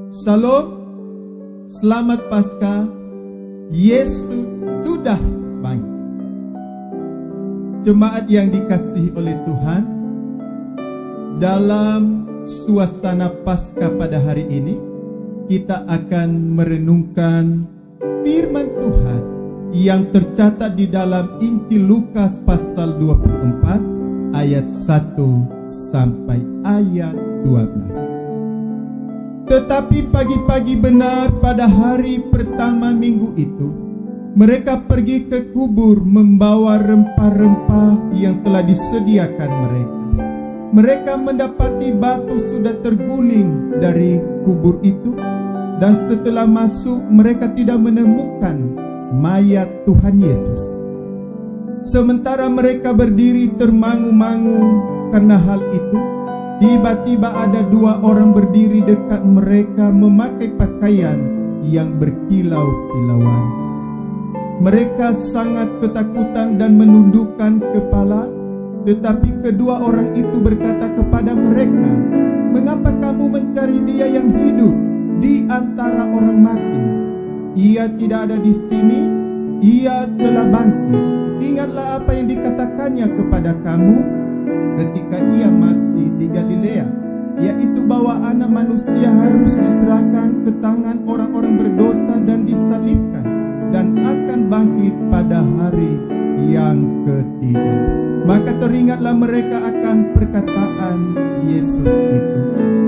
Salam, selamat Paskah, Yesus sudah bangkit. Jemaat yang dikasihi oleh Tuhan, dalam suasana Paskah pada hari ini, kita akan merenungkan firman Tuhan yang tercatat di dalam Injil Lukas pasal 24 ayat 1 sampai ayat 12. Tetapi pagi-pagi benar pada hari pertama minggu itu, mereka pergi ke kubur membawa rempah-rempah yang telah disediakan mereka. Mereka mendapati batu sudah terguling dari kubur itu, dan setelah masuk mereka tidak menemukan mayat Tuhan Yesus. Sementara mereka berdiri termangu-mangu karena hal itu, tiba-tiba ada dua orang berdiri dekat mereka memakai pakaian yang berkilau-kilauan. Mereka sangat ketakutan dan menundukkan kepala, tetapi kedua orang itu berkata kepada mereka, "Mengapa kamu mencari dia yang hidup di antara orang mati? Ia tidak ada di sini, ia telah bangkit. Ingatlah apa yang dikatakannya kepada kamu ketika ia masih di Galilea, yaitu bahwa Anak Manusia harus diserahkan ke tangan orang-orang berdosa dan disalibkan, dan akan bangkit pada hari yang ketiga." Maka teringatlah mereka akan perkataan Yesus itu.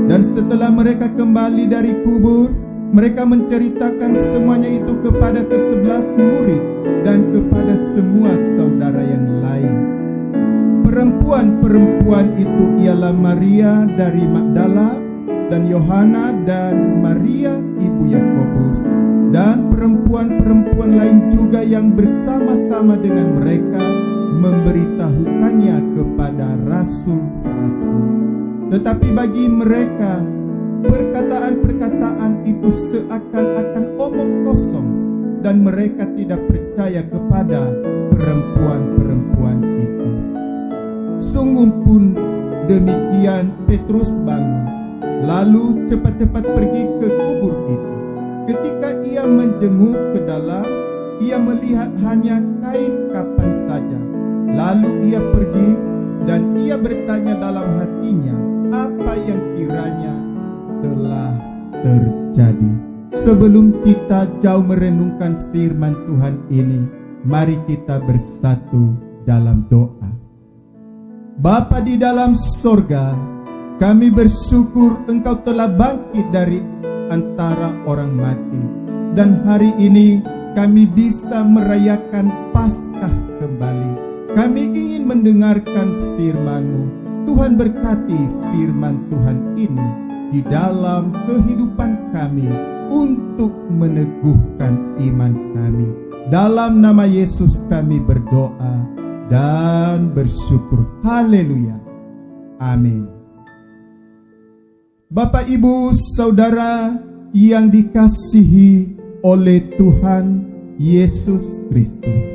Dan setelah mereka kembali dari kubur, mereka menceritakan semuanya itu kepada ke-11 murid dan kepada semua saudara yang lain. Perempuan-perempuan itu ialah Maria dari Magdala, dan Yohana, dan Maria ibu Yakobus, dan perempuan-perempuan lain juga yang bersama-sama dengan mereka memberitahukannya kepada rasul-rasul. Tetapi bagi mereka, perkataan-perkataan itu seakan-akan omong kosong, dan mereka tidak percaya kepada perempuan-perempuan itu. Sungguh pun demikian, Petrus bangun, lalu cepat-cepat pergi ke kubur itu. Ketika ia menjenguk ke dalam, ia melihat hanya kain kafan saja. Lalu ia pergi dan ia bertanya dalam hatinya apa yang kiranya telah terjadi. Sebelum kita jauh merenungkan firman Tuhan ini, mari kita bersatu dalam doa. Bapa di dalam sorga, kami bersyukur Engkau telah bangkit dari antara orang mati, dan hari ini kami bisa merayakan Paskah kembali. Kami ingin mendengarkan firman-Mu. Tuhan berkati firman Tuhan ini di dalam kehidupan kami untuk meneguhkan iman kami. Dalam nama Yesus kami berdoa dan bersyukur. Haleluya. Amin. Bapak, Ibu, Saudara yang dikasihi oleh Tuhan Yesus Kristus,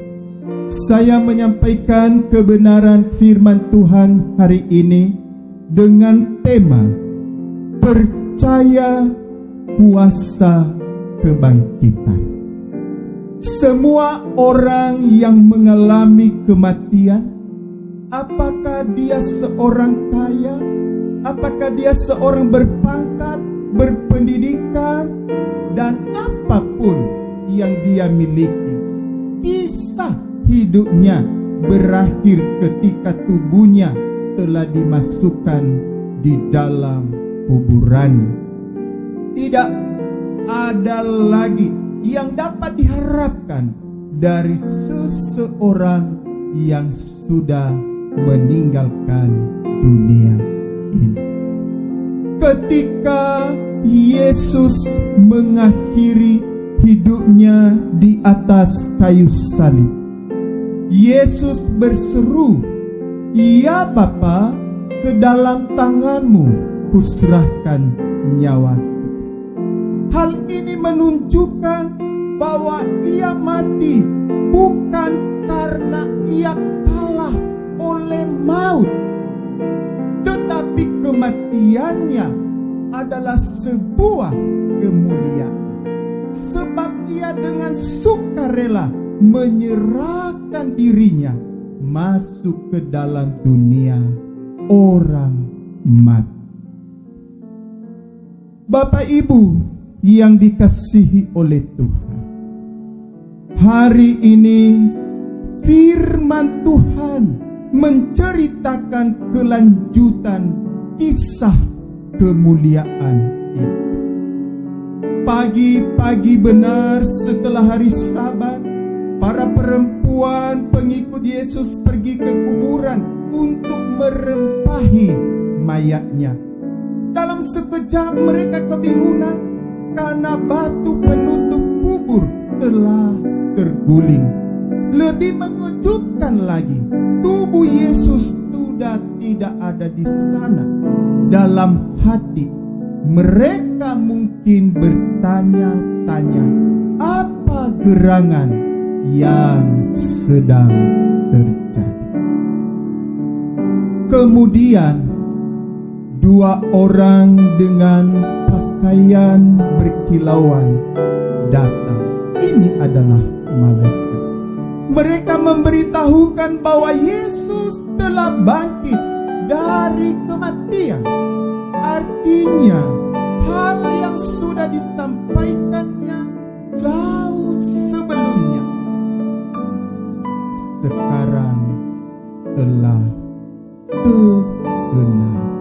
saya menyampaikan kebenaran firman Tuhan hari ini dengan tema percaya kuasa kebangkitan. Semua orang yang mengalami kematian, apakah dia seorang kaya, apakah dia seorang berpangkat, berpendidikan, dan apapun yang dia miliki, kisah hidupnya berakhir ketika tubuhnya telah dimasukkan di dalam kuburan. Tidak ada lagi yang dapat diharapkan dari seseorang yang sudah meninggalkan dunia ini. Ketika Yesus mengakhiri hidupnya di atas kayu salib, Yesus berseru, "Ya Bapa, ke dalam tangan-Mu kuserahkan nyawaku." Hal ini menunjukkan bahwa ia mati bukan karena ia kalah oleh maut, tetapi kematiannya adalah sebuah kemuliaan. Sebab ia dengan sukarela menyerahkan dirinya masuk ke dalam dunia orang mati. Bapak Ibu yang dikasihi oleh Tuhan, hari ini firman Tuhan menceritakan kelanjutan kisah kemuliaan itu. Pagi-pagi benar setelah hari Sabat, para perempuan pengikut Yesus pergi ke kuburan untuk merempahi mayatnya. Dalam sekejap mereka kebingungan karena batu penutup kubur telah terguling. Lebih mengejutkan lagi, tubuh Yesus sudah tidak ada di sana. Dalam hati mereka mungkin bertanya-tanya, apa gerangan yang sedang terjadi? Kemudian dua orang dengan pakaian berkilauan datang. Ini adalah malaikat. Mereka memberitahukan bahwa Yesus telah bangkit dari kematian. Artinya hal yang sudah disampaikannya jauh sebelumnya sekarang telah tergenapi.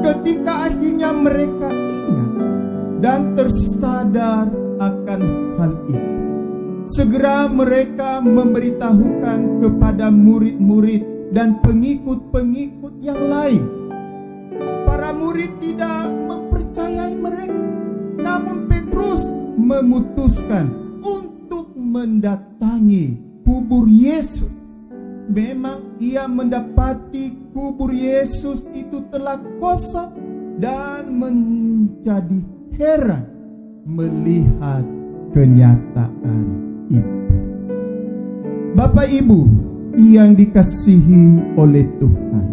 Ketika akhirnya mereka ingat dan tersadar akan hal itu, segera mereka memberitahukan kepada murid-murid dan pengikut-pengikut yang lain. Para murid tidak mempercayai mereka, namun Petrus memutuskan untuk mendatangi kubur Yesus. Memang ia mendapati kubur Yesus itu telah kosong dan menjadi heran melihat kenyataan itu. Bapak Ibu yang dikasihi oleh Tuhan,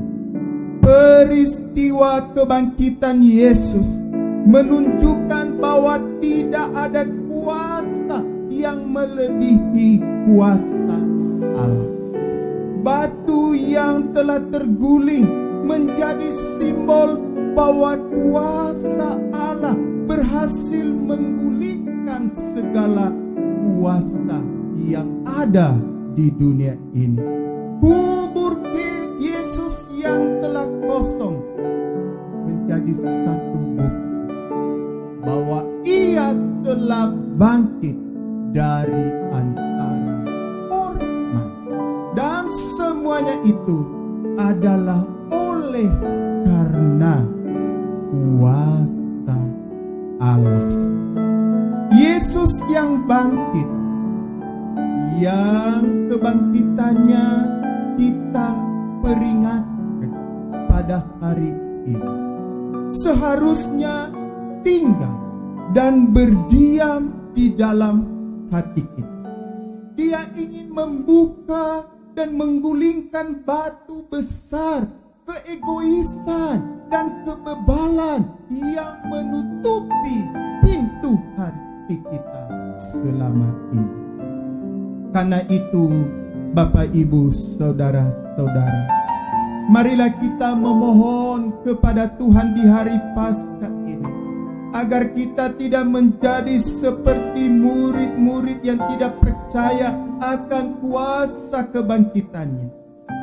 peristiwa kebangkitan Yesus menunjukkan bahwa tidak ada kuasa yang melebihi kuasa Allah. Batu yang telah terguling menjadi simbol bahwa kuasa Allah berhasil menggulingkan segala kuasa yang ada di dunia ini. Kubur Yesus yang telah kosong menjadi satu bukti bahwa ia telah bangkit dari antara orang mati. Dan semuanya itu adalah oleh karena kuasa Allah. Yesus yang bangkit, yang kebangkitannya kita peringatkan pada hari ini, seharusnya tinggal dan berdiam di dalam hati kita. Dia ingin membuka dan menggulingkan batu besar keegoisan dan kebebalan yang menutupi pintu hati kita selama ini. Karena itu, Bapak, Ibu, saudara-saudara, marilah kita memohon kepada Tuhan di hari Paskah ini, agar kita tidak menjadi seperti murid-murid yang tidak percaya akan kuasa kebangkitannya.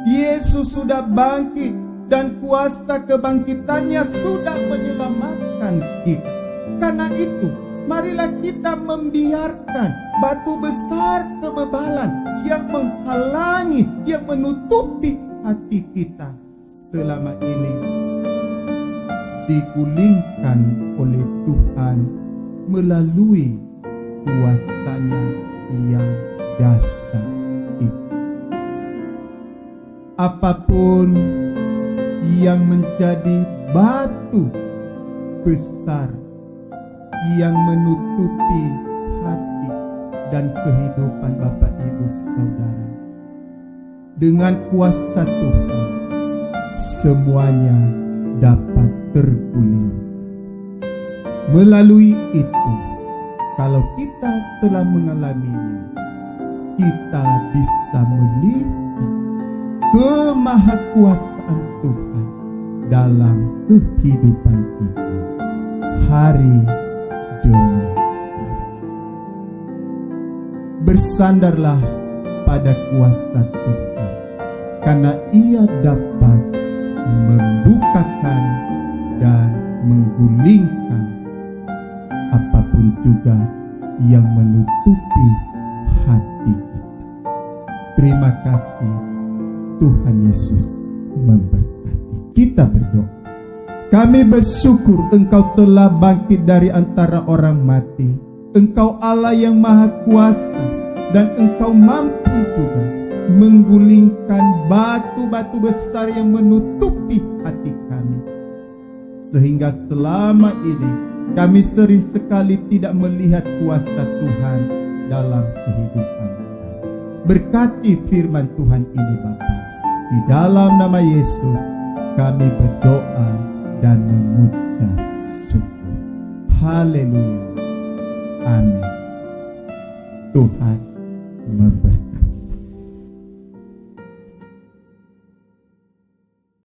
Yesus sudah bangkit dan kuasa kebangkitannya sudah menyelamatkan kita. Karena itu, marilah kita membiarkan batu besar kebebalan yang menghalangi, yang menutupi hati kita selama ini digulingkan oleh Tuhan melalui kuasa-Nya yang dahsyat itu. Apapun yang menjadi batu besar yang menutupi hati dan kehidupan Bapak, Ibu, Saudara, dengan kuasa Tuhan semuanya dapat terguling. Melalui itu, kalau kita telah mengalaminya, kita bisa melihat kemahakuasaan Tuhan dalam kehidupan kita hari demi hari. Bersandarlah pada kuasa Tuhan, karena Ia dapat membukakan dan menggulingkan apapun juga yang menutupi hati kita. Terima kasih, Tuhan Yesus memberkati. Kita berdoa. Kami bersyukur Engkau telah bangkit dari antara orang mati. Engkau Allah yang maha kuasa, dan Engkau mampu juga menggulingkan batu-batu besar yang menutupi hati kami. Sehingga selama ini kami sering sekali tidak melihat kuasa Tuhan dalam kehidupan kami. Berkati firman Tuhan ini Bapa. Di dalam nama Yesus kami berdoa dan mengucap syukur. Haleluya. Amin. Tuhan memberkati.